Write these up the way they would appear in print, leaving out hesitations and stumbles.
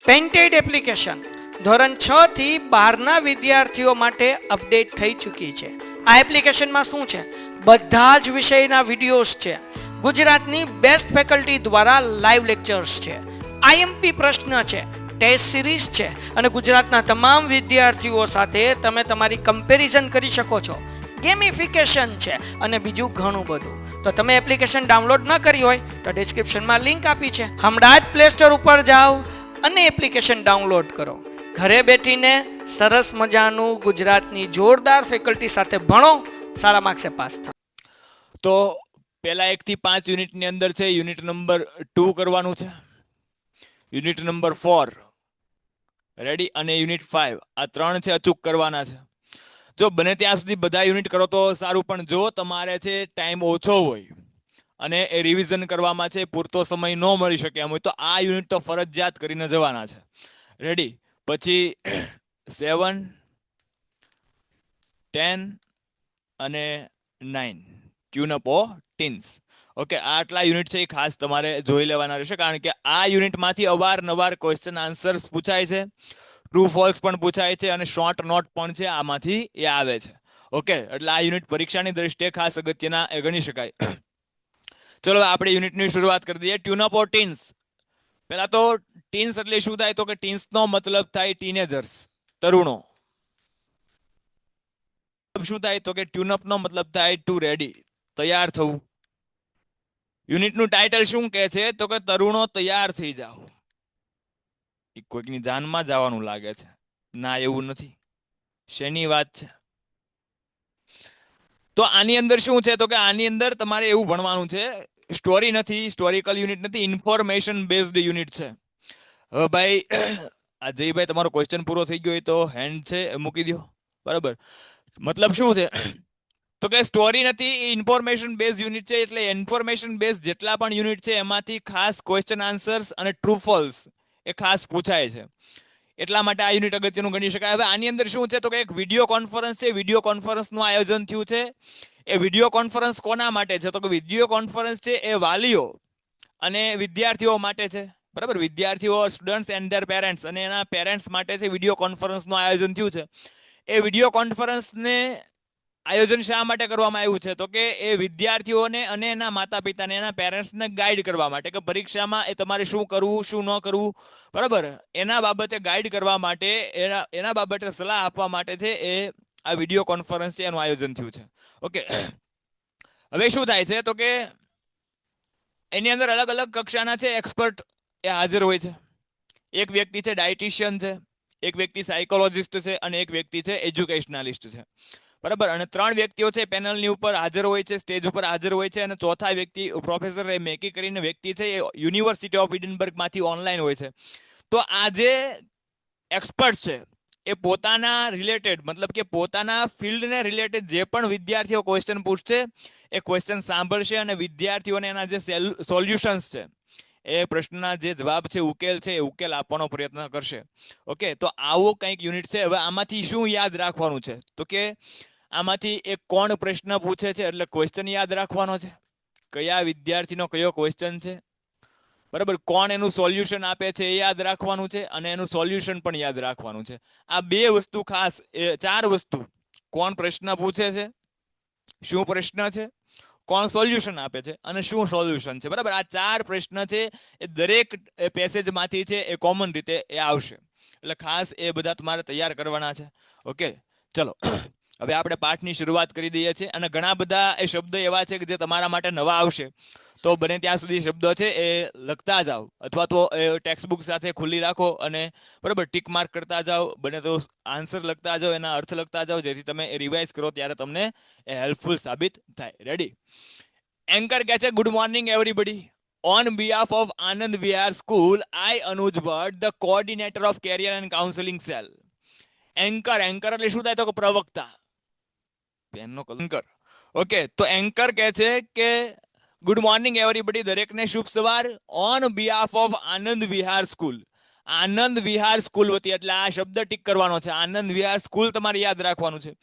Painted application ધોરણ 6 થી 12ના વિદ્યાર્થીઓ માટે અપડેટ થઈ ચૂકી છે. આ એપ્લિકેશનમાં શું છે? બધા જ વિષયના વિડીયોઝ છે. ગુજરાતની બેસ્ટ ફેકલ્ટી દ્વારા લાઈવ લેક્ચર્સ છે. આઈએમપી પ્રશ્ન છે, ટેસ્ટ સિરીઝ છે અને ગુજરાતના તમામ વિદ્યાર્થીઓ સાથે તમે તમારી કમ્પેરિઝન કરી શકો છો. ગેમિફિકેશન છે અને બીજું ઘણું બધું. તો તમે એપ્લિકેશન ડાઉનલોડ ન કરી હોય તો ડિસ્ક્રિપ્શનમાં લિંક આપી છે. હમણાં જ પ્લે સ્ટોર ઉપર જાઓ અને એપ્લિકેશન ડાઉનલોડ કરો. ઘરે બેઠીને સરસ મજાનું ગુજરાતની જોરદાર ફેકલ્ટી સાથે ભણો, સારા માર્ક્સે પાસ થાઓ. તો પહેલા 1 થી 5 યુનિટની અંદર છે. યુનિટ નંબર 2 કરવાનું છે, યુનિટ નંબર 4 રેડી અને યુનિટ 5 આ 3 છે અચૂક કરવાના છે. જો બને ત્યાં સુધી બધા યુનિટ કરો તો સારું, પણ જો તમારે છે ટાઈમ ઓછો હોય અને એ રિવિઝન કરવામાં છે પૂરતો સમય ન મળી શકે એમ હોય તો આ યુનિટ તો ફરજિયાત કરીને જવાના છે. રેડી? પછી 7, 10 અને 9 ટ્યુન અપ ટીન્સ. ઓકે, આટલા યુનિટ છે એ ખાસ તમારે જોઈ લેવાના રહેશે, કારણ કે આ યુનિટમાંથી અવારનવાર ક્વેશ્ચન આન્સર્સ પૂછાય છે, ટ્રુ ફોલ્સ પણ પૂછાય છે અને શોર્ટ નોટ પણ છે આમાંથી એ આવે છે. ઓકે, એટલે આ યુનિટ પરીક્ષાની દ્રષ્ટિએ ખાસ અગત્યના એ ગણી શકાય. ચલો આપણે યુનિટની શરૂઆત કરી દઈએ. Tune up teens. પહેલા તો ટીન્સ એટલે શું થાય? તો કે ટીન્સનો મતલબ થાય ટીનેજર્સ, તરુણો. શું થાય? તો કે ટ્યુનઅપ નો મતલબ થાય ટુ રેડી, તૈયાર થવું. યુનિટનું ટાઇટલ શું કહે છે? તો કે તરુણો તૈયાર થઈ જાઓ. કોઈકની જાનમાં જવાનું લાગે છે? ના, એવું નથી. શેની વાત છે? તો આની અંદર શું છે? તો કે આની અંદર તમારે એવું ભણવાનું છે, સ્ટોરી નથી, હિસ્ટોરિકલ યુનિટ નથી, ઇન્ફોર્મેશન બેઝડ યુનિટ છે. હવે ભાઈ આ જયભાઈ તમારો ક્વેશ્ચન પૂરો થઈ ગયો હોય તો હેન્ડ છે મૂકી દો. બરાબર? મતલબ શું છે? તો કે સ્ટોરી નથી, ઇન્ફોર્મેશન બેઝ યુનિટ છે. એટલે ઇન્ફોર્મેશન બેઝ જેટલા પણ યુનિટ છે એમાંથી ખાસ ક્વેશ્ચન આન્સર્સ અને ટ્રુ ફોલ્સ એ ખાસ પૂછાય છે. એટલા માટે આ યુનિટ અગત્યનું ગણી શકાય. હવે આની અંદર શું છે? તો કે એક વિડીયો કોન્ફરન્સ છે. વિડીયો કોન્ફરન્સનું આયોજન થયું છે. એ વિડીયો કોન્ફરન્સ કોના માટે છે? તો કે વિડીયો કોન્ફરન્સ છે એ વાલીઓ અને વિદ્યાર્થીઓ માટે છે. બરાબર? વિદ્યાર્થીઓ, સ્ટુડન્ટ્સ એન્ડ ધેર પેરેન્ટ્સ અને એના પેરેન્ટ્સ માટે છે વિડીયો કોન્ફરન્સનું આયોજન થયું છે. એ વિડીયો કોન્ફરન્સને આયોજન શા માટે કરવામાં આવ્યું છે? તો કે એ વિદ્યાર્થીઓને અને એના માતા પિતાને, એના પેરેન્ટ્સને ગાઈડ કરવા માટે, કે પરીક્ષામાં એ તમારે શું કરવું, શું ન કરવું, બરાબર, એના બાબતે ગાઈડ કરવા માટે, એના બાબતે સલાહ આપવા માટે છે એ આ વિડીયો કોન્ફરન્સ છે એનું આયોજન થયું છે. ઓકે, હવે શું થાય છે? તો કે એની અંદર અલગ અલગ કક્ષાના છે એક્સપર્ટ એ હાજર હોય છે. એક વ્યક્તિ છે ડાયટિશિયન છે, એક વ્યક્તિ સાયકોલોજિસ્ટ છે અને એક વ્યક્તિ છે એજ્યુકેશનાલિસ્ટ છે. બરાબર? અને 3 વ્યક્તિઓ છે પેનલની ઉપર હાજર હોય છે, સ્ટેજ ઉપર હાજર હોય છે. અને ચોથા વ્યક્તિ પ્રોફેસર મેકી કરીને વ્યક્તિ છે એ યુનિવર્સિટી ઓફ એડિનબર્ગમાંથી ઓનલાઈન હોય છે. તો આ જે એક્સપર્ટ છે એ પોતાના રિલેટેડ, મતલબ કે પોતાના ફિલ્ડને રિલેટેડ જે પણ વિદ્યાર્થીઓ ક્વેશ્ચન પૂછશે એ ક્વેશ્ચન સાંભળશે અને વિદ્યાર્થીઓને એના જે સોલ્યુશન્સ છે, એ પ્રશ્નના જે જવાબ છે, ઉકેલ છે, એ ઉકેલ આપવાનો પ્રયત્ન કરશે. ઓકે, તો આવો કંઈક યુનિટ છે. હવે આમાંથી શું યાદ રાખવાનું છે? તો કે આમાંથી એક કોણ પ્રશ્ન પૂછે છે એટલે ક્વેશ્ચન યાદ રાખવાનો છે, કયા વિદ્યાર્થીનો કયો ક્વેશ્ચન છે, બરાબર, કોણ એનું સોલ્યુશન આપે છે એ યાદ રાખવાનું છે અને એનું સોલ્યુશન પણ યાદ રાખવાનું છે. આ 2 વસ્તુ ખાસ, 4 વસ્તુ: કોણ પ્રશ્ન પૂછે છે, શું પ્રશ્ન છે, કોણ સોલ્યુશન આપે છે અને શું સોલ્યુશન છે. બરાબર? આ 4 પ્રશ્ન છે એ દરેક પેસેજમાંથી છે એ કોમન રીતે એ આવશે. એટલે ખાસ એ બધા તમારે તૈયાર કરવાના છે. ઓકે, ચલો હવે આપણે પાઠની શરૂઆત કરી દઈએ છીએ. અને ઘણા બધા એ શબ્દ એવા છે કે જે તમારા માટે નવા આવશે, તો બને ત્યાં સુધી શબ્દો છે એ લખતા જાઓ, અથવા તો ટેક્સ્ટ બુક સાથે ખુલ્લી રાખો અને બરાબર ટીક માર્ક કરતા જાઓ. બને તો આન્સર લખતા જાઓ, એના અર્થ લખતા જાઓ, જેથી તમે એ રિવાઇઝ કરો ત્યારે તમને એ હેલ્પફુલ સાબિત થાય. રેડી? એન્કર કહે છે, good morning everybody. On behalf of Anand Vihar School, I Anuj Bhatt, the coordinator of career and counseling cell. Anchor, anchor એટલે શું થાય? તો કે પ્રવક્તા, પેનનો કલંકર. ઓકે, તો એન્કર કહે છે કે ગુડ મોર્નિંગ એવરીબડી, દરેકને શુભ સવાર. On behalf of Anand Vihar school, Anand Vihar school વતી, એટલે આ શબ્દ ટીક કરવાનો છે. આનંદ વિહાર સ્કૂલ તમારે યાદ રાખવાનું છે.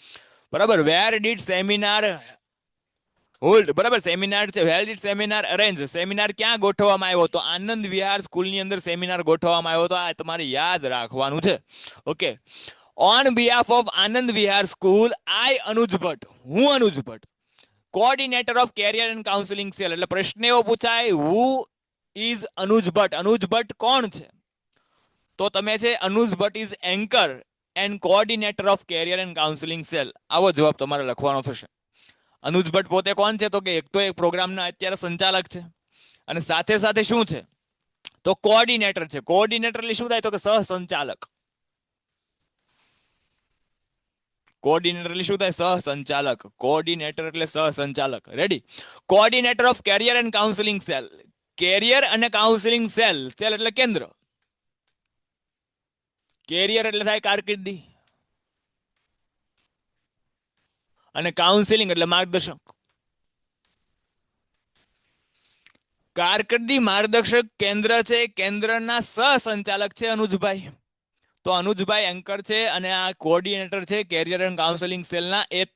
બરાબર? વેર ડીડ સેમિનાર હોલ્ડ, બરાબર. સેમિનાર છે. વેર ડીડ સેમિનાર અરેન્જ? સેમિનાર ક્યાં ગોઠવવામાં આવ્યો? તો આનંદ વિહાર સ્કૂલની અંદર સેમિનાર ગોઠવવામાં આવ્યો હતો. આ તમારે યાદ રાખવાનું છે. Okay. On behalf of Anand Vihar school, I Anuj Bhatt, હું Anuj Bhatt, coordinator of career and counselling cell. એટલે પ્રશ્ન એવો પૂછાય, હુ ઇઝ અનુજ ભટ્ટ? અનુજ ભટ્ટ કોણ છે? તો તમે છે Anuj Bhatt is anchor and coordinator of career and counselling cell. આવો જવાબ તમારે લખવાનો થશે. અનુજ ભટ્ટ પોતે કોણ છે? તો કે એક પ્રોગ્રામના અત્યારે સંચાલક છે, અને સાથે સાથે શું છે? તો કોઓર્ડિનેટર છે. કોઓર્ડિનેટર એટલે શું થાય? તો કે સહસંચાલક. કોઓર્ડિનેટર એટલે શું થાય? સહસંચાલક. કોઓર્ડિનેટર એટલે સહસંચાલક. Ready? Coordinator of career and counselling cell. Career અને કાઉન્સિલિંગ સેલ. સેલ એટલે કેન્દ્ર. કેરિયર એટલે થાય કારકિર્દી, અને કાઉન્સિલિંગ એટલે માર્ગદર્શક. કારકિર્દી માર્ગદર્શક કેન્દ્ર છે. કેન્દ્રના સહસંચાલક છે અનુજભાઈ. તો અનુજભાઈ એન્કર છે અને આ કોઓર્ડિનેટર છે કેરિયર એન્ડ કાઉન્સિલિંગ સેલના એ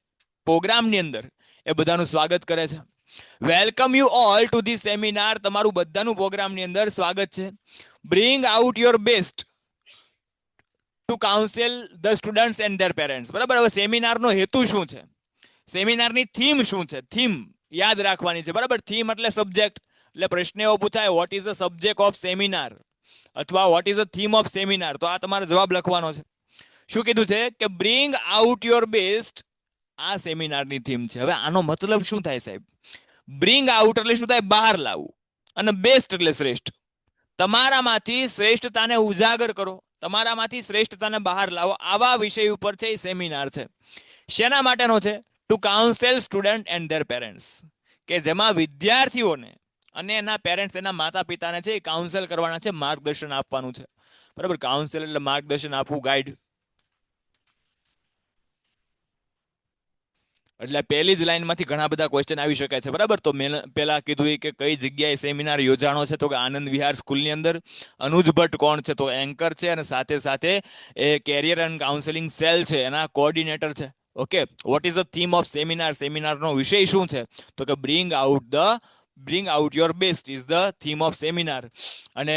પ્રોગ્રામની અંદર. એ બધાનું સ્વાગત કરે છે. Welcome you all to the seminar. તમારું બધાનું પ્રોગ્રામની અંદર સ્વાગત છે. Bring out your best two council the students and their parents. બરાબર. હવે સેમિનારનો હેતુ શું છે? સેમિનારની થીમ શું છે? થીમ યાદ રાખવાની છે. બરાબર. થીમ એટલે સબ્જેક્ટ. એટલે પ્રશ્ન એવો પૂછાય, what is the subject of seminar, અથવા what is the theme of seminar. તો આ તમારે જવાબ લખવાનો છે. શું કીધું છે? કે બ્રિંગ આઉટ યોર બેસ્ટ. આ સેમિનારની થીમ છે. હવે આનો મતલબ શું થાય સાહેબ? બ્રિંગ આઉટ એટલે શું થાય? બહાર લાવવું. અને બેસ્ટ એટલે શ્રેષ્ઠ. તમારામાંથી શ્રેષ્ઠતાને ઉજાગર કરો, તમારામાંથી શ્રેષ્ઠતાને બહાર લાવો. આવા વિષય ઉપર છે એ સેમિનાર છે. શેના માટેનો છે? To counsel student and their parents. કે જેમાં વિદ્યાર્થીઓને અને એના પેરેન્ટ્સ, એના માતા પિતાને છે એ કાઉન્સેલ કરવાના છે, માર્ગદર્શન આપવાનું છે. બરાબર. કાઉન્સેલ એટલે માર્ગદર્શન આપવું, ગાઈડ. એટલે પહેલી જ લાઈનમાંથી ઘણા બધા ક્વેશ્ચન આવી શકે છે. બરાબર. તો મેં પહેલા કીધું કે કઈ જગ્યાએ સેમિનાર યોજાણો છે? તો કે આનંદ વિહાર સ્કૂલની અંદર. અનુજ ભટ્ટ કોણ છે? તો એન્કર છે, અને સાથે સાથે એ કેરિયર એન્ડ કાઉન્સેલિંગ સેલ છે એના કોઓર્ડિનેટર છે. Okay. What is the theme of seminar? સેમિનારનો વિષય શું છે? તો કે bring out your best is the theme of seminar. અને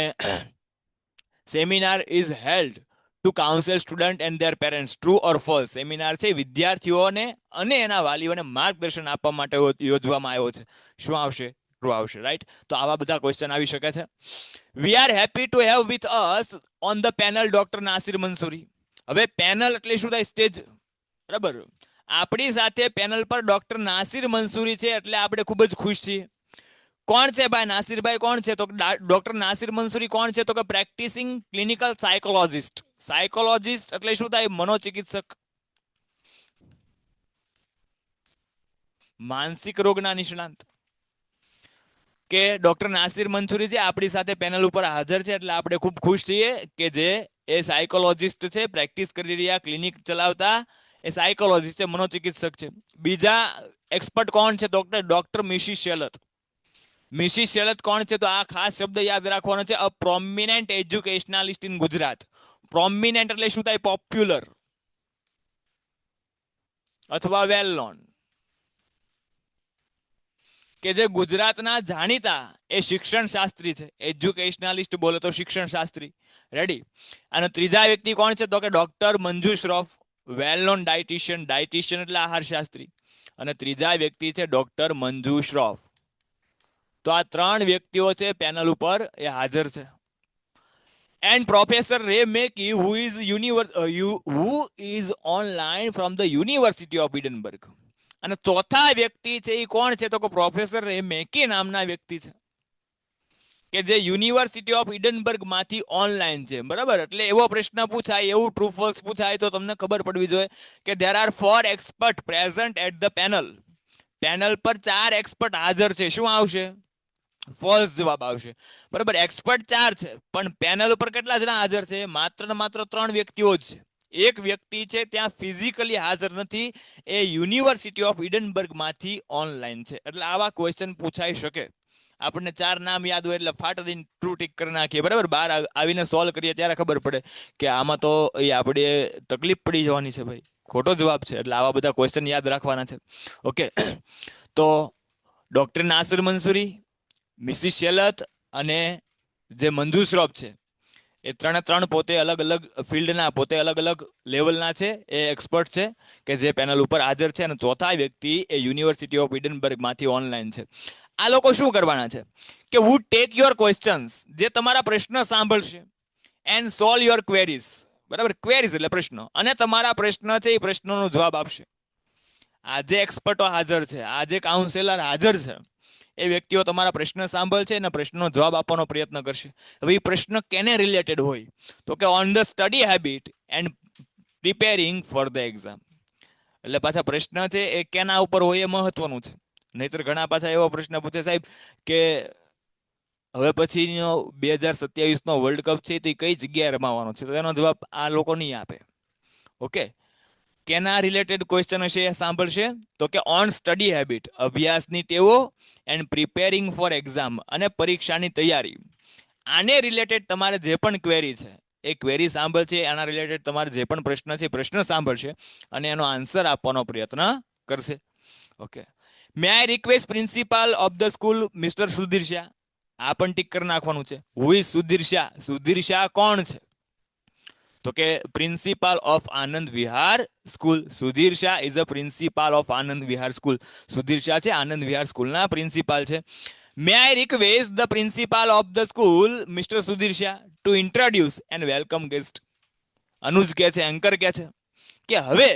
seminar is held to counsel student and their parents. True or false? Seminar છે વિદ્યાર્થીઓને અને એના વાલીઓને માર્ગદર્શન આપવા માટે યોજવામાં આવ્યો છે. શું આવશે? ટ્રુ આવશે. રાઈટ? તો આવા બધા ક્વેશ્ચન આવી શકે છે. We are happy to have with us on the panel doctor Nasir Mansuri. હવે પેનલ એટલે શું થાય? સ્ટેજ. બરાબર. આપણી સાથે પેનલ પર ડોક્ટર નાસિર મંસૂરી છે, એટલે આપણે ખૂબ જ ખુશ છીએ. કોણ છે ભાઈ નાસિરભાઈ? કોણ છે? તો ડોક્ટર નાસિર મંસૂરી કોણ છે? તો કે પ્રેક્ટિસિંગ ક્લિનિકલ સાયકોલોજિસ્ટ. સાયકોલોજિસ્ટ એટલે શું થાય? મનોચિકિત્સક, માનસિક રોગના નિષ્ણાંત. કે ડોક્ટર નાસિર મંસૂરી છે આપણી સાથે પેનલ ઉપર હાજર છે, એટલે આપણે ખૂબ ખુશ છીએ કે જે એ સાયકોલોજિસ્ટ છે, પ્રેક્ટિસ કરી રહ્યા, ક્લિનિક ચલાવતા એ સાયકોલોજિસ્ટ છે, મનોચિકિત્સક છે. બીજા એક્સપર્ટ કોણ છે? ડોક્ટર મિશી શેલત. મિશી શેલત કોણ છે? તો આ ખાસ શબ્દ યાદ રાખવાનો છે. અ પ્રોમિનેન્ટ એજ્યુકેશનાલિસ્ટ ઇન ગુજરાત. પ્રોમિનેન્ટ એટલે શું થાય? પોપ્યુલર અથવા વેલ નોન. કે જે ગુજરાતના જાણીતા એ શિક્ષણ શાસ્ત્રી છે. એજ્યુકેશનાલિસ્ટ બોલે તો શિક્ષણ શાસ્ત્રી. રેડી? અને ત્રીજા વ્યક્તિ કોણ છે? તો કે ડોક્ટર મંજુ શ્રોફ, વેલ નોન ડાયટિશિયન. ડાયટિશિયન એટલે આહાર શાસ્ત્રી. અને ત્રીજા વ્યક્તિ છે ડોક્ટર મંજુ શ્રોફ. તો આ ત્રણ વ્યક્તિઓ છે પેનલ ઉપર એ હાજર છે. And professor Ray Mackie who is online from the university of Edinburgh. અને ચોથા વ્યક્તિ છે એ કોણ છે? તો કે પ્રોફેસર રે મેકી નામના વ્યક્તિ છે, કે જે યુનિવર્સિટી ઓફ ઇડનબર્ગ માંથી ઓનલાઈન છે. બરાબર. એટલે એવો પ્રશ્ન પૂછાય, એવું ટ્રુ ફોલ્સ પૂછાય તો તમને ખબર પડવી જોઈએ કે there are 4 expert present at the panel. Panel પર 4 એક્સપર્ટ હાજર છે. શું આવશે? ફોલ્સ જવાબ આવશે. બરાબર. એક્સપર્ટ 4 છે, પણ પેનલ ઉપર કેટલા જણા હાજર છે? માત્ર ને માત્ર 3 વ્યક્તિઓ જ છે. એક વ્યક્તિ છે ત્યાં ફિઝિકલી હાજર નથી, એ યુનિવર્સિટી ઓફ ઇડનબર્ગ માંથી ઓનલાઈન છે. એટલે આવા ક્વેશ્ચન પૂછાઈ શકે. આપણને 4 નામ યાદ હોય એટલે ફાટ દઈને ટ્રુ ટીક કરી નાખીએ. બરાબર. બહાર આવીને સોલ્વ કરીએ ત્યારે ખબર પડે કે આમાં તો એ આપણે તકલીફ પડી જવાની છે ભાઈ, ખોટો જવાબ છે. એટલે આવા બધા ક્વેશ્ચન યાદ રાખવાના છે. ઓકે. તો ડોક્ટર નાસિર મંસૂરી, મિસિસ શેલત અને જે મંજુ શ્રોફ છે, એ ત્રણ પોતે અલગ અલગ ફિલ્ડના, પોતે અલગ અલગ લેવલના છે, એ એક્સપર્ટ છે કે જે પેનલ ઉપર હાજર છે. અને ચોથા વ્યક્તિ એ યુનિવર્સિટી ઓફ એડિનબર્ગમાંથી ઓનલાઈન છે. આ લોકો શું કરવાના છે કે વુડ ટેક યોર ક્વેશ્ચન્સ, જે તમારા પ્રશ્ન સાંભળશે, એન્ડ સોલ્વ યોર ક્વેરીઝ. બરાબર, ક્વેરીઝ એટલે પ્રશ્નો, અને તમારા પ્રશ્ન છે એ પ્રશ્નોનો જવાબ આપશે. આજે એક્સપર્ટો હાજર છે, આજે કાઉન્સેલર હાજર છે, એ વ્યક્તિઓ તમારા પ્રશ્ન સાંભળશે અને પ્રશ્નનો જવાબ આપવાનો પ્રયત્ન કરશે. હવે એ પ્રશ્ન કેને રિલેટેડ હોય તો કે on the study habit and preparing for the exam. એટલે પાછા પ્રશ્ન છે એ કેના ઉપર હોય એ મહત્વનું છે. નહીતર ઘણા પાછા એવો પ્રશ્ન પૂછે, સાહેબ કે હવે પછી 2027 વર્લ્ડ કપ છે તો કઈ જગ્યાએ રમાવાનો છે, તો એનો જવાબ આ લોકો નહીં આપે. ઓકે, કેના રિલેટેડ ક્વેશ્ચન હશે એ સાંભળશે તો કે ઓન સ્ટડી હેબિટ, અભ્યાસની ટેવો, એન્ડ પ્રિપેરિંગ ફોર એક્ઝામ, અને પરીક્ષાની તૈયારી. આને રિલેટેડ તમારે જે પણ ક્વેરી છે એ ક્વેરી સાંભળશે, આના રિલેટેડ તમારે જે પણ પ્રશ્ન છે પ્રશ્ન સાંભળશે અને એનો આન્સર આપવાનો પ્રયત્ન કરશે. Okay, may I request principal of the school mister Sudhir Shah. આ પણ ટીક કરી નાખવાનું છે. Who is Sudhir Shah? સુધીર શાહ કોણ છે તો કે principal of Anand Vihar school. Sudhir Shah is a principal of Anand Vihar school. Sudhir Shah છે આનંદ વિહાર સ્કૂલના પ્રિન્સિપાલ છે. May I request the principal of the school mister Sudhir Shah to introduce and welcome guest. અનુજ કે છે, એન્કર કે છે કે હવે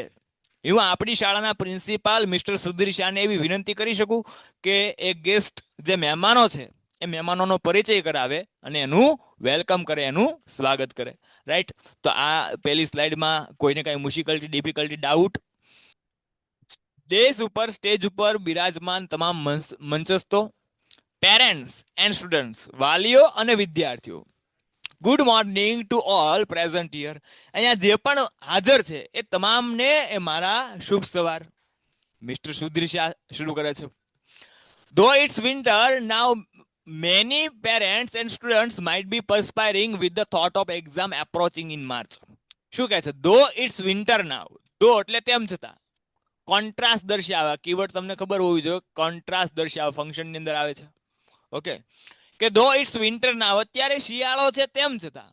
હું આપણી શાળાના પ્રિન્સિપાલ મિસ્ટર સુધીર શાહને એવી વિનંતી કરી શકું કે એક ગેસ્ટ જે મહેમાનો છે એ મહેમાનોનો પરિચય કરાવે અને એનું વેલકમ કરે, એનું સ્વાગત કરે. રાઈટ, તો આ પહેલી સ્લાઇડમાં કોઈને કઈ મુશ્કેલી, ડિફિકલ્ટી, ડાઉટ? સ્ટેજ ઉપર બિરાજમાન તમામ મંચસ્થો, પેરેન્ટ્સ એન્ડ સ્ટુડન્ટ્સ, વાલીઓ અને વિદ્યાર્થીઓ, good morning to all present here. અહીંયા જે પણ હાજર છે એ તમામને એ મારા શુભ સવાર. મિસ્ટર સુધીર શાહ શરૂ કરે છે. Though it's winter now, many parents and students might be perspiring with the thought of exam approaching in March. શું કહે છે? Though it's winter now. Though એટલે તેમ છતાં. કોન્ટ્રાસ્ટ દર્શાવે. કીવર્ડ તમને ખબર હોવી જોઈએ. કોન્ટ્રાસ્ટ દર્શાવે ફંક્શન ની અંદર આવે છે. ઓકે, કે though it's winter now, અત્યારે શિયાળો છે તેમ છતાં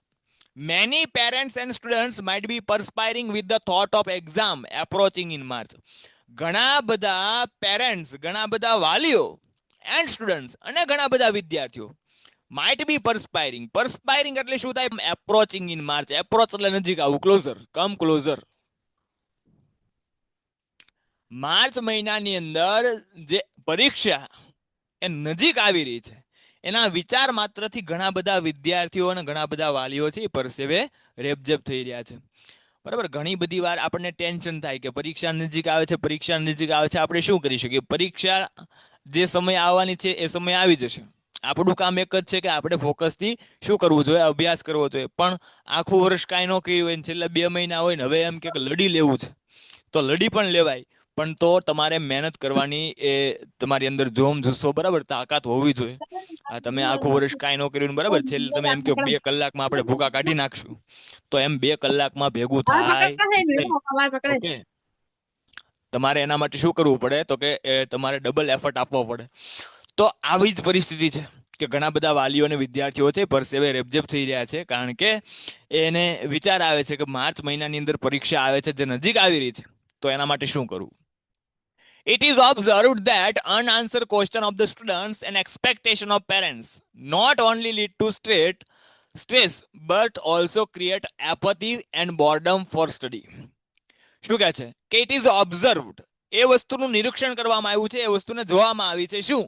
many parents and students might be perspiring with the thought of exam approaching in March. ઘણા બધા પેરેન્ટ્સ, ઘણા બધા વાલીઓ એન્ડ સ્ટુડન્ટ્સ અને ઘણા બધા વિદ્યાર્થીઓ માઇટ બી પરસ્પાયરિંગ. પરસ્પાયરિંગ એટલે શું થાય? Approaching in March. એપ્રોચ એટલે નજીક આવવું, ક્લોઝર, કમ ક્લોઝર. માર્ચ મહિનાની અંદર જે પરીક્ષા એ નજીક આવી રહી છે એના વિચાર માત્રથી ઘણા બધા વિદ્યાર્થીઓ અને ઘણા બધા વાલીઓ છે એ પરસેવે રેબઝેબ થઈ રહ્યા છે. બરાબર, ઘણી બધી વાર આપણને ટેન્શન થાય કે પરીક્ષા નજીક આવે છે, પરીક્ષા નજીક આવે છે, આપણે શું કરી શકીએ? પરીક્ષા જે સમય આવવાની છે એ સમય આવી જશે. આપણું કામ એક જ છે કે આપણે ફોકસથી શું કરવું જોઈએ? અભ્યાસ કરવો જોઈએ. પણ આખું વર્ષ કાંઈ ન કર્યું હોય ને છેલ્લા 2 મહિના હોય ને હવે એમ કે લડી લેવું છે, તો લડી પણ લેવાય, પણ તો તમારે મહેનત કરવાની, એ તમારી અંદર જોમ જશો, બરાબર, તાકાત હોવી જોઈએ. આ તમે આખું વર્ષ કાંઈ ન કર્યું, બરાબર, છેલ્લે તમે એમ કહો 2 કલાકમાં આપણે ભૂકા કાઢી નાખશું, તો એમ 2 કલાકમાં ભેગું થાય નહીં. ઓકે, તમારે એના માટે શું કરવું પડે તો કે તમારે ડબલ એફર્ટ આપવો પડે. તો આવી જ પરિસ્થિતિ છે કે ઘણા બધા વાલીઓ અને વિદ્યાર્થીઓ છે પરસેવે રેબઝેબ થઈ રહ્યા છે, કારણ કે એને વિચાર આવે છે કે માર્ચ મહિનાની અંદર પરીક્ષા આવે છે જે નજીક આવી રહી છે, તો એના માટે શું કરવું? It is observed that unanswered question of the students and expectation of parents not only lead to stress but also create apathy and boredom for study. શું કહે છે કે ઇટ ઇઝ ઓબ્ઝર્વડ, એ વસ્તુનું નિરીક્ષણ કરવામાં આવ્યું છે, એ વસ્તુને જોવામાં આવી છે. શું?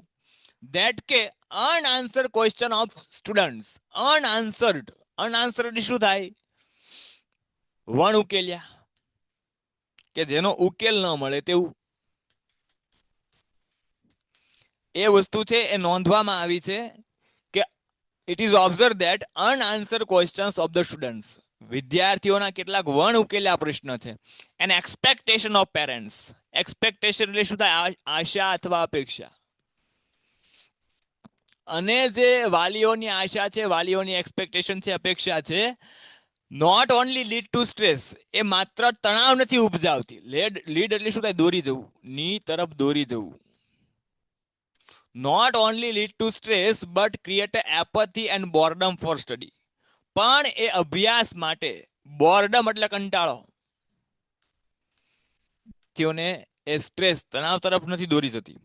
ધેટ કે અનઆન્સર્ડ ક્વેશ્ચન ઓફ સ્ટુડન્ટ્સ. અનઆન્સર્ડ શું થાય? વણ ઉકેલ્યા, કે જેનો ઉકેલ ન મળે તેવું. એ વસ્તુ છે એ નોંધવામાં આવી છે કે it is observe that unanswered questions of the students, વિદ્યાર્થીઓના કેટલાક વણ ઉકેલ્યા પ્રશ્ન છે. And expectation of parents. Expectation એટલે શું થાય? આશા અથવા અપેક્ષા. અને જે વાલીઓની આશા છે, વાલીઓની એક્સપેક્ટેશન છે, અપેક્ષા છે, not only lead to stress, એ માત્ર તણાવ નથી ઉપજાવતી. લીડ એટલે શું થાય? દોરી જવું, ની તરફ દોરી જવું. Not only lead to stress but create apathy and boredom for study. પણ એ અભ્યાસ માટે બોર્ડમ એટલે કંટાળો તેઓને એ સ્ટ્રેસ તણાવ તરફ નથી દોરી જતી,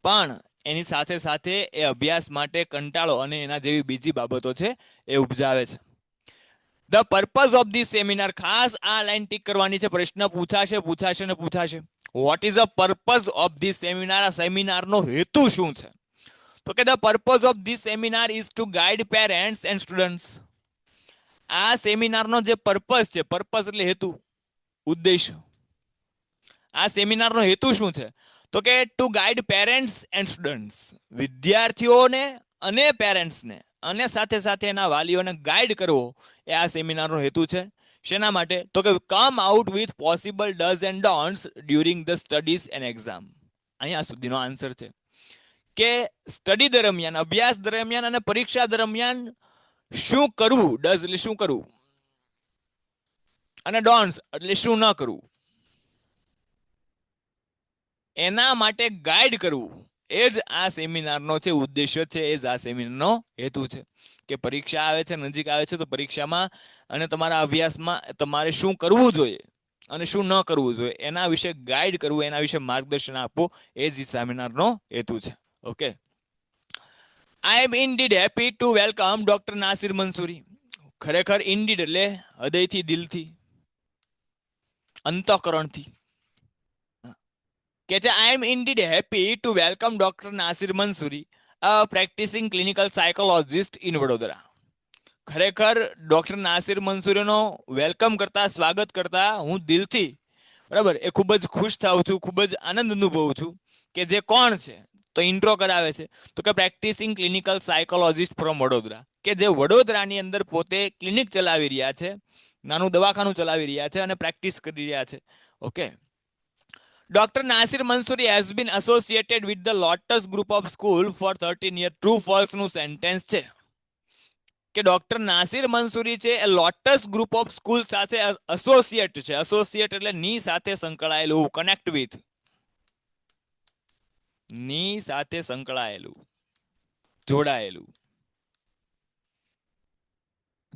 પણ એની સાથે સાથે એ અભ્યાસ માટે કંટાળો અને એના જેવી બીજી બાબતો છે એ ઉપજાવે છે. The purpose of the seminar, ખાસ આ લાઈન ટીક કરવાની છે, પ્રશ્ન પૂછાશે ને પૂછાશે. What is the purpose of the seminar? આ સેમિનારનો હેતુ શું છે? તો કે the purpose of the seminar is to guide parents and students. આ સેમિનારનો જે પર્પઝ છે, પર્પઝ એટલે હેતુ, ઉદ્દેશ. આ સેમિનારનો હેતુ શું છે? તો કે to guide parents and students, વિદ્યાર્થીઓને અને પેરેન્ટ્સને અને સાથે સાથે એના વાલીઓને ગાઈડ કરવો એ આ સેમિનારનો હેતુ છે. શેના માટે? તો કે come out with possible dos and don'ts during the studies and exam. અહીંયા સુધીનો આન્સર છે કે સ્ટડી દરમિયાન, અભ્યાસ દરમિયાન અને પરીક્ષા દરમિયાન શું કરવું, ડઝ એટલે શું કરવું અને ડોન્ટ્સ એટલે શું ન કરવું, એના માટે ગાઈડ કરવું એ જ આ સેમિનારનો છે ઉદ્દેશ્ય છે, એ જ આ સેમિનારનો હેતુ છે. કે પરીક્ષા આવે છે, નજીક આવે છે, તો પરીક્ષામાં અને તમારા અભ્યાસમાં તમારે શું કરવું જોઈએ અને શું ન કરવું જોઈએ એના વિશે ગાઈડ કરવું, એના વિશે માર્ગદર્શન આપવું, એ જ સેમિનારનો હેતુ છે. Okay, I am indeed happy to welcome doctor Nasir Mansuri. ખરેખર ઇનડીડ એટલે હૃદયથી, દિલથી, અંતઃકરણથી કે છે I am indeed happy to welcome doctor Nasir Mansuri, a practising clinical psychologist in Vadodara. ખરેખર ડોક્ટર નાસિર મંસૂરીનો વેલકમ કરતા, સ્વાગત કરતા હું દિલથી, બરાબર, એ ખૂબ જ ખુશ થાઉં છું, ખૂબ જ આનંદ અનુભવું છું કે જે કોણ છે, તો ઇન્ટ્રો કરાવે છે તો કે practising clinical psychologist from Vadodara, કે જે વડોદરાની અંદર પોતે ક્લિનિક ચલાવી રહ્યા છે, નાનું દવાખાનું ચલાવી રહ્યા છે અને પ્રેક્ટિસ કરી રહ્યા છે. Okay, Dr. Nasir Mansoori has been associated with the Lotus Group of School for 13 years. True false નું સેન્ટેન્સ છે કે ડોક્ટર નાસિર મંસૂરી છે એ લોટસ ગ્રુપ ઓફ સ્કૂલ સાથે એસોસિએટ છે. એસોસિએટ એટલે ની સાથે સંકળાયેલું, કનેક્ટ વિથ, ની સાથે સંકળાયેલું, જોડાયેલું.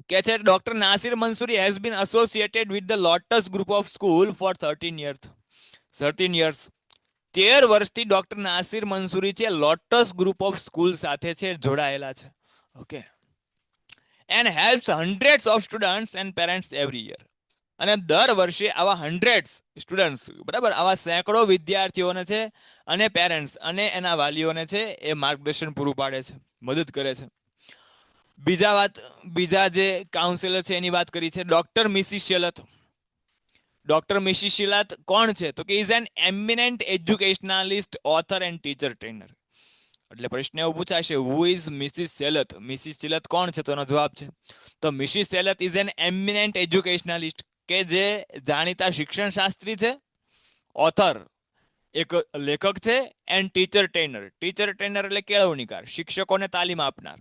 કે છે doctor Nasir Mansuri has been associated with the lotus group of school four 13 years. 13 વર્ષથી ડોક્ટર નાસિર મંસૂરી છે લોટસ ગ્રુપ ઓફ સ્કૂલ સાથે છે જોડાયેલા છે. Okay, and helps hundreds of students and parents every year. અને દર વર્ષે આવા હંડ્રેડ્સ સ્ટુડન્ટ્સ, બરાબર, આવા સેંકડો વિદ્યાર્થીઓને છે અને પેરેન્ટ્સ અને એના વાલીઓને છે એ માર્ગદર્શન પૂરું પાડે છે, મદદ કરે છે. બીજા જે કાઉન્સિલર છે એની વાત કરી છે doctor Mrs Shelat. Doctor Mrs Shelat કોણ છે? તો કે is an eminent educationalist, author and teacher trainer. એટલે પ્રશ્ન એવો પૂછાશે, who is Mrs Shelat? Mrs Shelat કોણ છે? તો એનો જવાબ છે તો Mrs Shelat is an eminent educationalist, કે જે જાણીતા શિક્ષણ શાસ્ત્રી છે, ઓથર એક લેખક છે, and teacher trainer. Teacher trainer એટલે કેળવણીકાર, શિક્ષકોને તાલીમ આપનાર,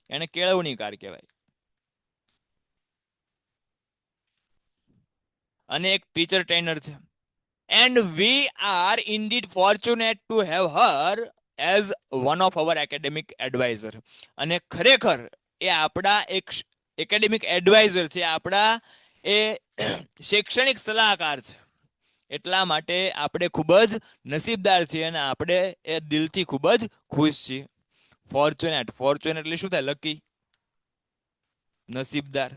એને કેળવણીકાર કહેવાય. અને એક ટીચર ટ્રેનર છે. And we are indeed fortunate to have her as one of our academic adviser. અને ખરેખર એ આપણા એક એકેડેમિક એડવાઇઝર છે, આપણા એ શૈક્ષણિક સલાહકાર છે. એટલા માટે આપણે ખૂબ જ નસીબદાર છીએ અને આપણે એ દિલથી ખૂબ જ ખુશ છીએ. ફોર્ચ્યુનેટ, ફોર્ચ્યુનેટ એટલે શું થાય? લકી, નસીબદાર.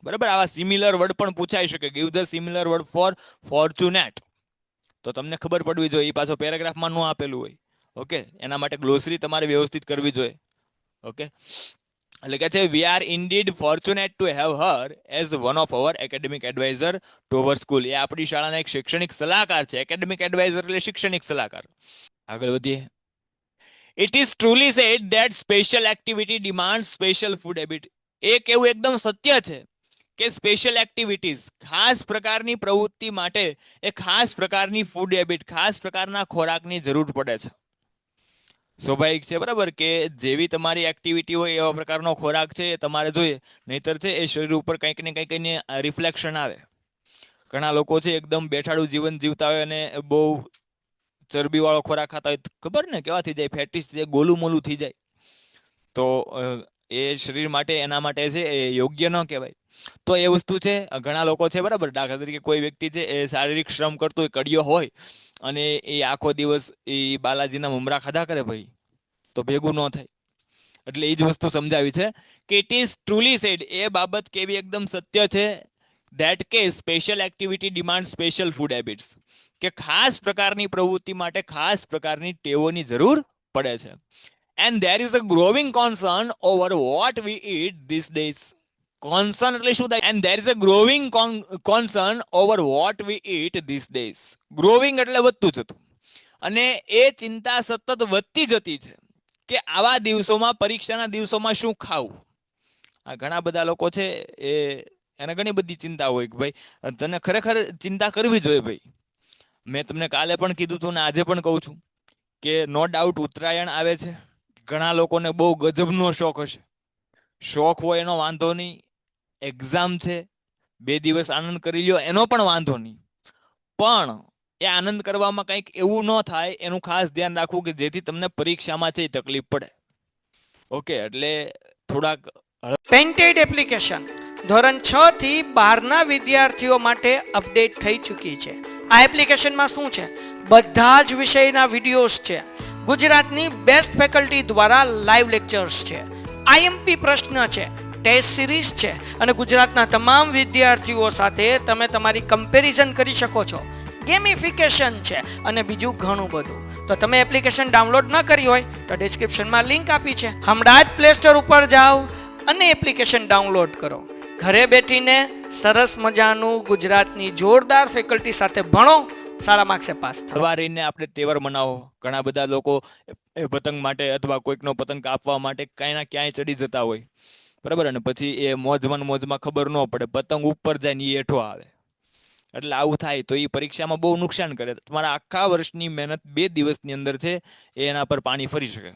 બરાબર, આવા સિમિલર વર્ડ પણ પૂછાઈ શકે. Give the similar word for fortunate, તો તમને ખબર પડવી જોઈએ. એ પાછો પેરેગ્રાફમાં ન આપેલું હોય. ઓકે, એના માટે ગ્લોસરી તમારે વ્યવસ્થિત કરવી જોઈએ. ઓકે, એટલે કે છે we are indeed fortunate to have her as one of our academic adviser to our school. એ આપણી શાળાના એક શૈક્ષણિક સલાહકાર છે. એકેડેમિક એડવાઇઝર એટલે શૈક્ષણિક સલાહકાર. આગળ વધીએ. It is truly said that special activity demand special food habit. એક એવું એકદમ સત્ય છે કે સ્પેશિયલ એક્ટિવિટીઝ, ખાસ પ્રકારની પ્રવૃત્તિ માટે એ ખાસ પ્રકારની ફૂડ હેબિટ, ખાસ પ્રકારના ખોરાકની જરૂર પડે છે. સ્વાભાવિક છે, બરાબર, કે જેવી તમારી એક્ટિવિટી હોય એવા પ્રકારનો ખોરાક છે એ તમારે જોઈએ, નહીતર છે એ શરીર ઉપર કંઈક ને કંઈક રિફ્લેક્શન આવે. ઘણા લોકો છે એકદમ બેઠાડું જીવન જીવતા હોય અને બહુ ચરબી વાળો ખોરાક ખાતા હોય તો ખબર ને કેવા થઈ જાય, ફેટીસ થઈ જાય, ગોલું મોલું થઈ જાય. તો એ શરીર માટે, એના માટે છે એ યોગ્ય ન કહેવાય. તો એ વસ્તુ છે. ઘણા લોકો છે બરાબર, દાખલા તરીકે કોઈ વ્યક્તિ છે એ શારીરિક શ્રમ કરતો હોય, કડિયો હોય, અને એ આખો દિવસ એ બાલાજીના મમરા ખાધા કરે ભાઈ, તો ભેગું ન થાય. એટલે એ જ વસ્તુ સમજાવી છે કે ઇટ ઇઝ ટ્રુલી સેડ, એ બાબત કેવી એકદમ સત્ય છે, ધેટ કે special activity demand special food habits, કે ખાસ પ્રકારની પ્રવૃત્તિ માટે ખાસ પ્રકારની ટેવોની જરૂર પડે છે. And there is a growing concern over what we eat these days. Concern એટલે શું થાય? And there is a growing concern over what we eat these days. Growing એટલે વધતું જતું, અને એ ચિંતા સતત વધતી જતી છે કે આવા દિવસોમાં, પરીક્ષાના દિવસોમાં શું ખાવું. આ ઘણા બધા લોકો છે એને ઘણી બધી ચિંતા હોય કે ભાઈ તને ખરેખર ચિંતા કરવી જોઈએ ભાઈ. મેં તમને કાલે પણ કીધું હતું ને આજે પણ કહું છું કે નો ડાઉટ ઉત્તરાયણ આવે છે. ઘણા લોકોને બહુ ગજબનો શોખ હશે. શોખ હોય એનો વાંધો નહીં, એક્ઝામ છે, 2 દિવસ આનંદ કરી લ્યો એનો પણ વાંધો નહીં, પણ એ આનંદ કરવામાં કંઈક એવું ન થાય એનું ખાસ ધ્યાન રાખવું કે જેથી તમને પરીક્ષામાં છે એ તકલીફ પડે. ઓકે, એટલે થોડાક પેન્ટેડ એપ્લિકેશન ધોરણ 6 થી 12ના વિદ્યાર્થીઓ માટે અપડેટ થઈ ચૂકી છે. આ એપ્લિકેશનમાં શું છે? બધા જ વિષયના વિડીયોઝ છે. ગુજરાતની બેસ્ટ ફેકલ્ટી દ્વારા લાઈવ લેક્ચર્સ છે, આઈએમપી પ્રશ્ન છે, ટેસ્ટ સિરીઝ છે, અને ગુજરાતના તમામ વિદ્યાર્થીઓ સાથે તમે તમારી કમ્પેરિઝન કરી શકો છો. ગેમિફિકેશન છે અને બીજું ઘણું બધું. તો તમે એપ્લિકેશન ડાઉનલોડ ન કરી હોય તો ડિસ્ક્રિપ્શનમાં લિંક આપી છે, હમણાં જ પ્લે સ્ટોર ઉપર જાઓ અને એપ્લિકેશન ડાઉનલોડ કરો. ઘરે બેઠીને સરસ મજાનું ગુજરાતની જોરદાર ફેકલ્ટી સાથે ભણો, સારા માર્ક્સે પાસ થાઓ. સવારીને આપણે તહેવાર મનાવો. ઘણા બધા લોકો પતંગ માટે અથવા કોઈકનો પતંગ કાપવા માટે ક્યાંય ના ક્યાંય ચડી જતા હોય બરાબર, અને પછી એ મોજમાં ખબર ન પડે, પતંગ ઉપર જાય ને એ હેઠો આવે. એટલે આવું થાય તો એ પરીક્ષામાં બહુ નુકસાન કરે. તમારા આખા વર્ષની મહેનત 2 દિવસની અંદર છે એ એના પર પાણી ફરી શકે.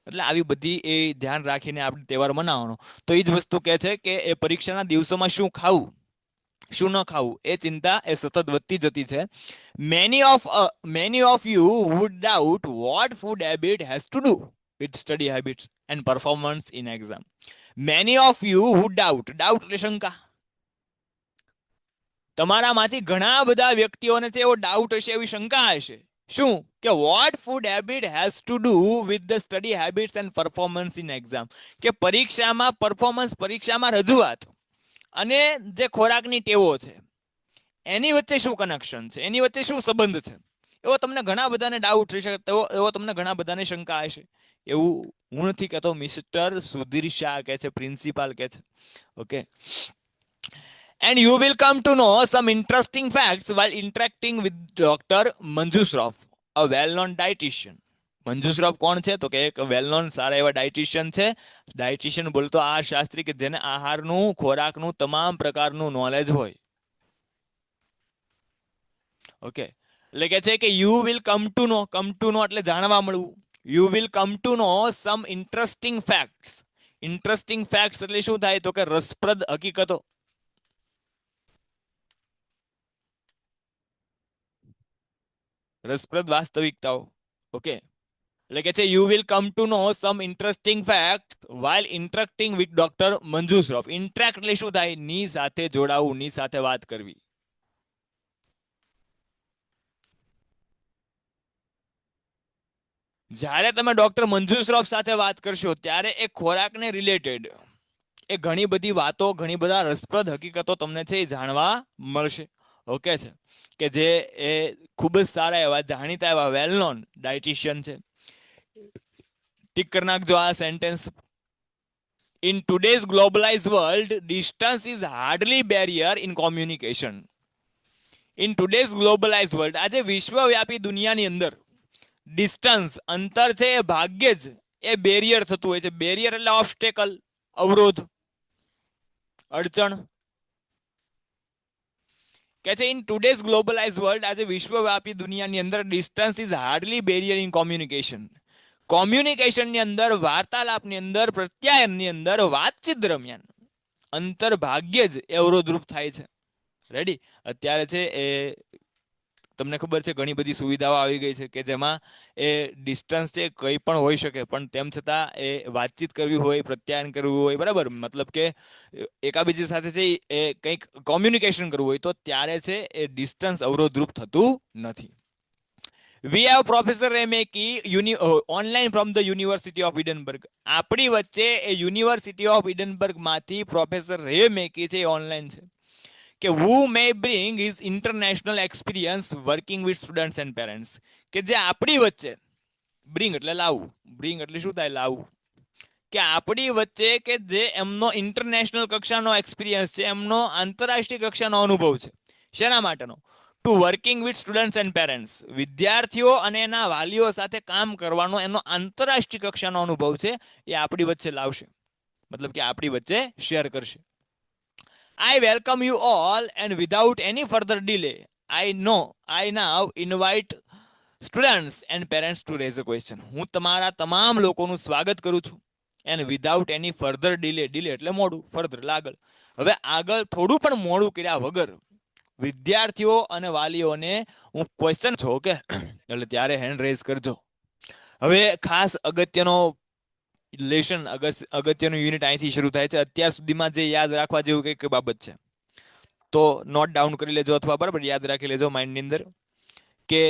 એટલે આવી બધી એ ધ્યાન રાખીને આપણે તહેવાર મનાવવાનો. તો એ જ વસ્તુ કહે છે કે એ પરીક્ષાના દિવસોમાં શું ખાવું, શું ન ખાવું, એ ચિંતા એ સતત વધતી જતી છે. Many of you would doubt what food habit has to do with study habits and performance in exam. Many of you would doubt એટલે શંકા. તમારામાંથી ઘણા બધા વ્યક્તિઓને છે એવો ડાઉટ હશે, એવી શંકા હશે. શું? કે what food habit has to do with the study habits and performance in exam. કે પરીક્ષામાં પરફોર્મન્સ, પરીક્ષામાં રજૂઆત અને જે ખોરાકની ટેવો છે એની વચ્ચે શું કનેક્શન છે, એની વચ્ચે શું સંબંધ છે, એવો તમને ઘણા બધાને ડાઉટ રહેશે, એવો તમને ઘણા બધાને શંકા હશે. એવું હું નથી કહેતો, મિસ્ટર સુધીર શાહ કહે છે, પ્રિન્સિપાલ કહે છે. Okay, and you will come to know some interesting facts while interacting with Dr. Manju Shroff, a well-known dietitian. Manju Shroff કોણ છે? તો કે એક વેલ નોન સારા એવા ડાયટિશિયન છે. ડાયટિશિયન બોલતો આ શાસ્ત્રી કે જેને આહારનું, ખોરાકનું તમામ પ્રકારનું નોલેજ હોય. ઓકે, એટલે કે છે કે you will come to know એટલે જાણવા મળવું. You will come to know some interesting facts. Interesting facts એટલે શું થાય? તો કે રસપ્રદ હકીકતો, રસપ્રદ વાસ્તવિકતાઓ. ઓકે, એટલે કે છે you will come to know some interesting facts while interacting with doctor Manju Shroff. Interact એટલે શું થાય? ની સાથે જોડાવું, ની સાથે વાત કરવી. જ્યારે તમે ડોક્ટર મંજુ શ્રોફ સાથે વાત કરશો ત્યારે એ ખોરાકને રિલેટેડ એ ઘણી બધી વાતો, ઘણી બધા રસપ્રદ હકીકતો તમને છે એ જાણવા મળશે. ઓકે છે કે જે એ ખૂબ જ સારા એવા જાણીતા એવા વેલ નોન ડાયટિશિયન છે. ટીક કરી નાખજો આ sentence. In today's globalise world distance is hardly barrier in communication. In today's globalise world, આજે વિશ્વવ્યાપી દુનિયાની અંદર ડિસ્ટન્સ, અંતર છે એ ભાગ્યે જ એ બેરિયર થતું હોય છે. બેરિયર એટલે ઓબ્સ્ટેકલ, અવરોધ, અડચણ. કે છે ઇન ટુડેઝ ગ્લોબલાઇઝ વર્લ્ડ, આજે વિશ્વવ્યાપી દુનિયાની અંદર distance is hardly barrier in communication. કોમ્યુનિકેશનની અંદર, વાર્તાલાપની અંદર, પ્રત્યાયનની અંદર, વાતચીત દરમિયાન અંતર ભાગ્યે જ એ અવરોધરૂપ થાય છે. રેડી? અત્યારે છે એ તમને ખબર છે ઘણી બધી સુવિધાઓ આવી ગઈ છે કે જેમાં એ ડિસ્ટન્સ છે કંઈ પણ હોઈ શકે, પણ તેમ છતાં એ વાતચીત કરવી હોય, પ્રત્યાયન કરવું હોય, બરાબર, મતલબ કે એકાબીજી સાથે છે એ કંઈક કોમ્યુનિકેશન કરવું હોય તો ત્યારે છે એ ડિસ્ટન્સ અવરોધરૂપ થતું નથી. We have Professor Remeki online from the University of Edinburgh. આપણી વચ્ચે એ યુનિવર્સિટી ઓફ ઇડનબર્ગ માંથી પ્રોફેસર રેમેકી છે ઓનલાઈન છે કે who may bring his international experience working with students and parents, કે જે આપણી વચ્ચે બ્રિંગ એટલે લાવવું, બ્રિંગ એટલે શું થાય, લાવવું, કે આપણી વચ્ચે કે જે એમનો ઇન્ટરનેશનલ કક્ષાનો એક્સપિરિયન્સ છે, એમનો આંતરરાષ્ટ્રીય કક્ષાનો અનુભવ છે. શેના માટેનો? To working with students and parents, વિદ્યાર્થીઓ અને એના વાલીઓ સાથે કામ કરવાનો એનો આંતરરાષ્ટ્રીય કક્ષાનો અનુભવ છે એ આપણી વચ્ચે લાવશે, મતલબ કે આપણી વચ્ચે શેર કરશે. I welcome you all and without any further delay, I now invite students and parents to raise a question. હું તમારા તમામ લોકોનું સ્વાગત કરું છું and without any further delay, delay એટલે મોડું, further આગળ, હવે આગળ થોડું પણ મોડું કર્યા વગર વિદ્યાર્થીઓ અને વાલીઓને હું ક્વેશ્ચન છો, ઓકે, એટલે ત્યારે હેન્ડ રેઝ કરજો. હવે ખાસ અગત્યનો લેશન, અગત્યનું યુનિટ અહીંથી શરૂ થાય છે. અત્યાર સુધીમાં જે યાદ રાખવા જેવું કંઈક બાબત છે તો નોટ ડાઉન કરી લેજો અથવા બરાબર યાદ રાખી લેજો માઇન્ડની અંદર કે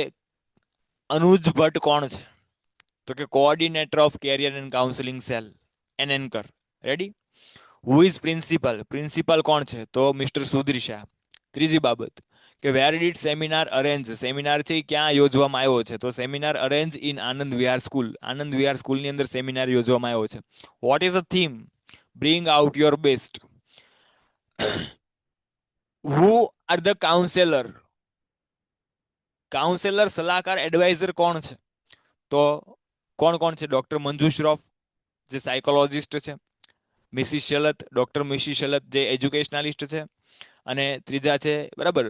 અનુજ ભટ્ટ કોણ છે? તો કે coordinator of career and counselling cell, anchor. Ready? Who is principal? Principal કોણ છે? તો મિસ્ટર સુધીર શાહ. ત્રીજી બાબત કે where did seminar arrange? Seminar છે ક્યાં યોજવામાં આવ્યો છે? તો seminar arrange in Anand Vihar school, Anand Vihar સ્કૂલની અંદર સેમિનાર યોજવામાં આવ્યો છે. What is a theme? Bring out your best. Who are the counsellor? Counsellor, સલાહકાર, એડવાઇઝર કોણ છે? તો કોણ કોણ છે? ડોક્ટર મંજુ શ્રોફ જે સાયકોલોજિસ્ટ છે, મિસિસ શલત, ડોક્ટર મિસિસ શલત જે એજ્યુકેશનાલિસ્ટ છે, અને ત્રીજા છે બરાબર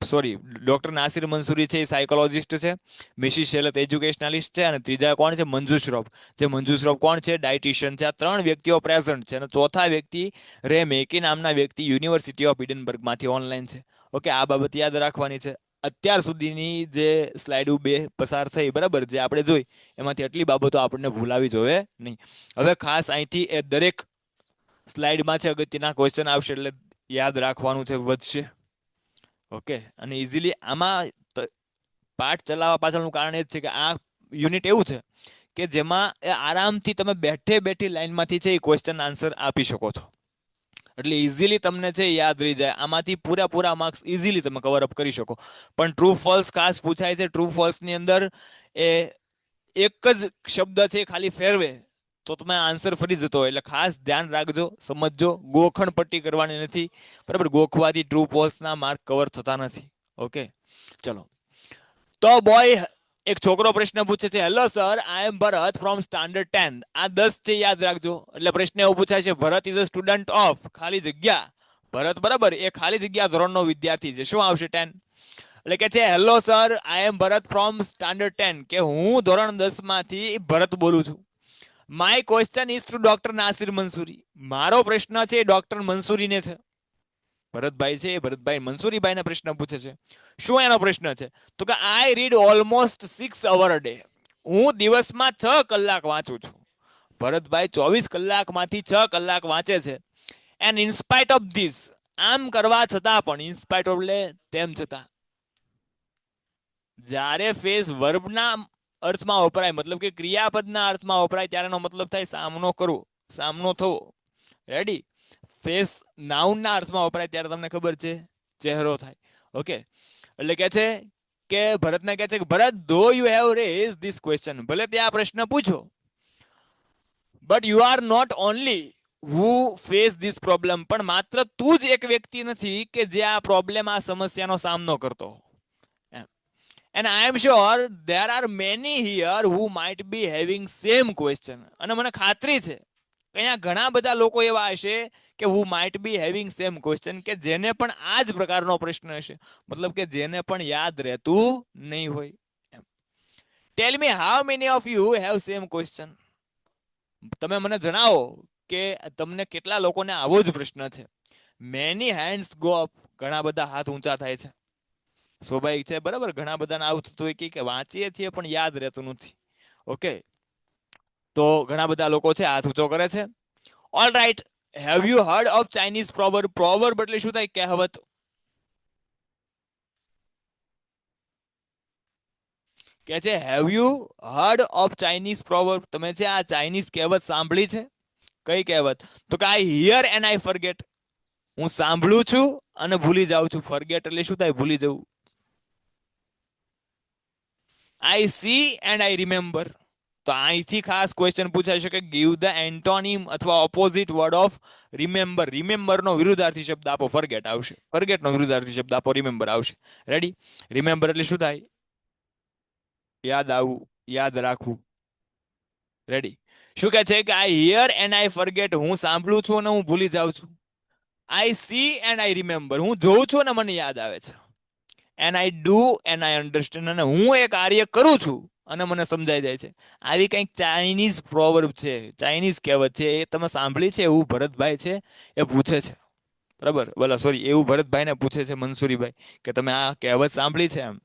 સોરી ડોક્ટર નાસિર મંસૂરી છે એ સાયકોલોજિસ્ટ છે, મિસિસ શેલત એજ્યુકેશનાલિસ્ટ છે, અને ત્રીજા કોણ છે? મંજુ શ્રોફ. જે મંજુ શ્રોફ કોણ છે? ડાયટિશિયન છે. આ ત્રણ વ્યક્તિઓ પ્રેઝન્ટ છે અને ચોથા વ્યક્તિ રે મેકી નામના વ્યક્તિ યુનિવર્સિટી ઓફ ઇડનબર્ગમાંથી ઓનલાઈન છે. ઓકે, આ બાબત યાદ રાખવાની છે. અત્યાર સુધીની જે સ્લાઇડ બે પસાર થઈ બરાબર જે આપણે જોઈ એમાંથી આટલી બાબતો આપણને ભૂલાવી જોઈએ નહીં. હવે ખાસ અહીંથી એ દરેક સ્લાઇડમાં છે અગત્યના ક્વેશ્ચન આવશે એટલે યાદ રાખવાનું છે, વધશે. ઓકે, અને ઇઝીલી આમાં પાઠ ચલાવવા પાછળનું કારણ એ જ છે કે આ યુનિટ એવું છે કે જેમાં આરામથી તમે બેઠે બેઠી લાઈનમાંથી છે એ ક્વેશ્ચન આન્સર આપી શકો છો, એટલે ઇઝીલી તમને છે યાદ રહી જાય. આમાંથી પૂરા માર્ક્સ ઇઝીલી તમે કવર અપ કરી શકો. પણ ટ્રુ ફોલ્સ ખાસ પૂછાય છે. ટ્રુ ફોલ્સની અંદર એ એક જ શબ્દ છે ખાલી ફેરવે તો તમે આન્સર ફરી જતો હોય, એટલે ખાસ ધ્યાન રાખજો, સમજજો. ગોખણ પટ્ટી કરવાની નથી બરાબર, ગોખવાથી ટ્રુ ફોલ્સના માર્ક કવર થતા નથી. ઓકે, ચલો. તો બોય એક છોકરો પ્રશ્ન પૂછે છે, hello sir, I am Bharat from standard 10. આ 10 છે યાદ રાખજો. એટલે પ્રશ્ન એવો પૂછાય છે, ભરત ઇઝ અ સ્ટુડન્ટ ઓફ ખાલી જગ્યા. ભરત બરાબર એ ખાલી જગ્યા ધોરણનો વિદ્યાર્થી છે. શું આવશે? 10. એટલે કે છે hello sir, I am Bharat from standard 10, કે હું ધોરણ 10 માંથી ભરત બોલું છું. My question is to doctor Nasir Mansuri. મારો પ્રશ્ન છે ડોક્ટર મંસૂરીને છે. ભરતભાઈ છે એ ભરતભાઈ મંસૂરીભાઈને પ્રશ્ન પૂછે છે. શું એનો પ્રશ્ન છે? તો કે I read almost 6 hour a day. હું દિવસમાં 6 કલાક વાંચું છું. ભરતભાઈ 24 કલાકમાંથી 6 કલાક વાંચે છે. એન્ડ ઇન્સ્પાઇટ ઓફ ધીસ, આમ કરવા છતાં પણ, ઇન્સ્પાઇટ ઓફ એટલે તેમ છતાં. જ્યારે ફેઝ વર્બના અર્થમાં વપરાય, મતલબ કે ક્રિયાપદના અર્થમાં વપરાય ત્યારે એનો મતલબ થાય સામનો કરવો, સામનો થવો. રેડી? ફેસ નાઉનના અર્થમાં વપરાય ત્યારે તમને ખબર છે ચહેરો થાય. ઓકે, એટલે કે છે કે ભરતને કહે છે કે Bharat, though you have raise this question, ભલે તે આ પ્રશ્ન પૂછો, but you are not only who face this problem, પણ માત્ર તું જ એક વ્યક્તિ નથી કે જે આ પ્રોબ્લેમ, આ સમસ્યાનો સામનો કરતો. And I am sure there are many here who might be having same question. અને મને ખાતરી છે કે અહીંયા ઘણા બધા લોકો એવા હશે કે who might be having same question, કે જેને પણ આ જ પ્રકારનો પ્રશ્ન હશે, મતલબ કે જેને પણ યાદ રહેતું નહીં હોય. Tell me how many of you have same question. તમે મને જણાવો કે તમને કેટલા લોકોને આવો જ પ્રશ્ન છે. Many hands go up. ઘણા બધા હાથ ઊંચા થાય છે. સ્વાભાવિક છે, બરાબર. ઘણા બધાને આવું થતું હોય કે વાંચીએ છીએ પણ યાદ રહેતું નથી. ઓકે, તો ઘણા બધા લોકો છે હાથ ઊંચો કરે છે. All right, have you heard of Chinese proverb? Proverb એટલે શું થાય? કહેવત. કે છે have you heard of Chinese proverb? તમે છે આ ચાઇનીઝ કહેવત સાંભળી છે? કઈ કહેવત? તો કે આઈ હિયર એન્ડ આઈ ફોરગેટ. હું સાંભળું છું અને ભૂલી જાઉં છું. ફોરગેટ એટલે શું થાય? ભૂલી જવું. I see and I remember. તો અહીંથી ખાસ ક્વેશ્ચન પૂછાઈ શકે, ગીવ ધ એન્ટોનિમ અથવા opposite word of remember. Remember નો વિરુદ્ધાર્થી શબ્દ આપો, ફોરગેટ આવશે. ફોરગેટ નો વિરુદ્ધાર્થી શબ્દ આપો, રિમેમ્બર આવશે. રેડી? રિમેમ્બર એટલે શું થાય? યાદ આવવું, યાદ રાખવું. રેડી? શું કહે છે કે આઈ હિયર એન્ડ આઈ ફોરગેટ. હું સાંભળું છું અને હું ભૂલી જાઉં છું. આઈ સી એન્ડ આઈ રિમેમ્બર. હું જોઉં છું અને મને યાદ આવે છે. And I do and I understand. અને હું એ કાર્ય કરું છું અને મને સમજાઈ જાય છે. આવી કંઈક ચાઇનીઝ પ્રોવર્બ છે, ચાઇનીઝ કહેવત છે. એ તમે સાંભળી છે? એવું ભરતભાઈ છે એ પૂછે છે. બરાબર, બોલો, સોરી, એવું ભરતભાઈને પૂછે છે મનસુરીભાઈ કે તમે આ કહેવત સાંભળી છે? એમ.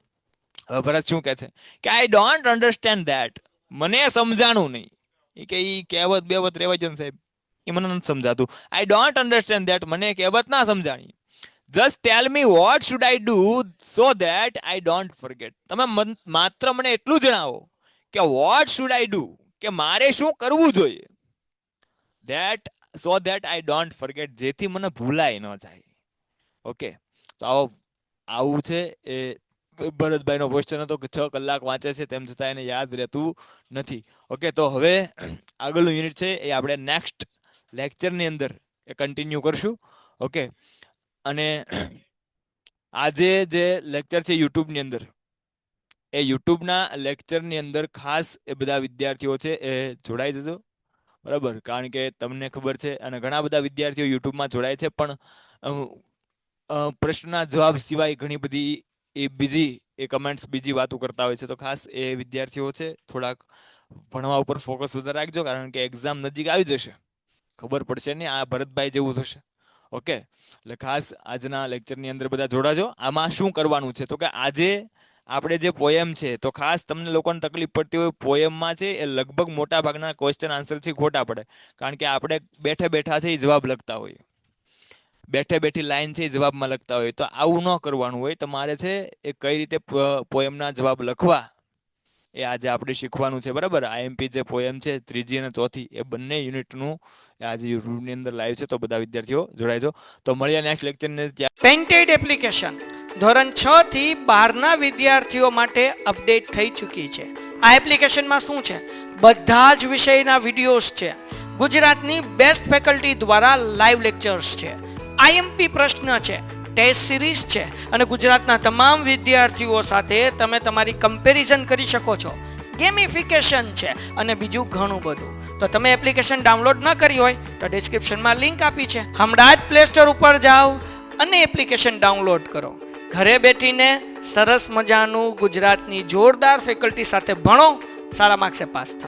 હવે ભરત શું કહે છે કે આઈ ડોન્ટ અન્ડરસ્ટેન્ડ ધેટ. મને સમજાણું નહીં. એ કે ઈ કહેવત બેવત રેવા જો ને સાહેબ, એ મને નથી સમજાતું. I don't understand that. મને કહેવત ના સમજાણી. Just tell me what should I do so that I don't forget. તમે માત્ર મને એટલું જણાવો કે વોટ શુડ આઈ ડુ, કે મારે શું કરવું જોઈએ, that so that I don't forget, જેથી મને ભૂલાય ન જાય. ઓકે, તો આવું છે એ ભરતભાઈનો ક્વેશ્ચન હતો કે 6 કલાક વાંચે છે તેમ છતાં એને યાદ રહેતું નથી. ઓકે, તો હવે આગળનું યુનિટ છે એ આપણે નેક્સ્ટ લેક્ચરની અંદર એ કન્ટિન્યુ કરશું. ઓકે, અને આજે જે લેક્ચર છે યુટ્યુબની અંદર, એ યુટ્યુબના લેક્ચરની અંદર ખાસ એ બધા વિદ્યાર્થીઓ છે એ જોડાઈ જજો. બરાબર, કારણ કે તમને ખબર છે અને ઘણા બધા વિદ્યાર્થીઓ યુટ્યુબમાં જોડાય છે પણ પ્રશ્નના જવાબ સિવાય ઘણી બધી એ બીજી એ કમેન્ટ્સ બીજી વાતો કરતા હોય છે. તો ખાસ એ વિદ્યાર્થીઓ છે થોડાક ભણવા ઉપર ફોકસ વધારે રાખજો, કારણ કે એક્ઝામ નજીક આવી જશે, ખબર પડશે નહીં આ ભરતભાઈ જેવું થશે. ઓકે, એટલે ખાસ આજના લેક્ચરની અંદર બધા જોડાજો. આમાં શું કરવાનું છે તો કે આજે આપણે જે પોયમ છે, તો ખાસ તમને લોકોને તકલીફ પડતી હોય પોયમમાં છે એ લગભગ મોટા ભાગના ક્વેશ્ચન આન્સર છે ખોટા પડે, કારણ કે આપણે બેઠે બેઠા છે એ જવાબ લખતા હોઈએ, બેઠે બેઠી લાઈન છે એ જવાબમાં લખતા હોય. તો આવું ન કરવાનું હોય. તમારે છે એ કઈ રીતે પોયમના જવાબ લખવા એ આજે આપણે શીખવાનું છે. બરાબર, આઈએમપી જે પોયમ છે 3જી અને 4થી એ બંને યુનિટનું આજે યુટ્યુબની અંદર લાઈવ છે, તો બધા વિદ્યાર્થીઓ જોડાઈજો. તો મળીએ નેક્સ્ટ લેક્ચરને. પેન્ટેડ એપ્લિકેશન ધોરણ 6 થી 12ના વિદ્યાર્થીઓ માટે અપડેટ થઈ ચૂકી છે. આ એપ્લિકેશનમાં શું છે? બધા જ વિષયના વિડીયોઝ છે. ગુજરાતની બેસ્ટ ફેકલ્ટી દ્વારા લાઈવ લેક્ચર્સ છે. આઈએમપી પ્રશ્ન છે, ટેસ્ટ સિરીઝ છે અને ગુજરાતના તમામ વિદ્યાર્થીઓ સાથે તમે તમારી કમ્પેરિઝન કરી શકો છો. ગેમિફિકેશન છે અને બીજું ઘણું બધું. તો તમે એપ્લિકેશન ડાઉનલોડ ન કરી હોય તો ડિસ્ક્રિપ્શનમાં લિંક આપી છે, હમણાં જ પ્લે સ્ટોર ઉપર જાઓ અને એપ્લિકેશન ડાઉનલોડ કરો. ઘરે બેઠીને સરસ મજાનું ગુજરાતની જોરદાર ફેકલ્ટી સાથે ભણો, સારા માર્ક્સે પાસ થાઓ.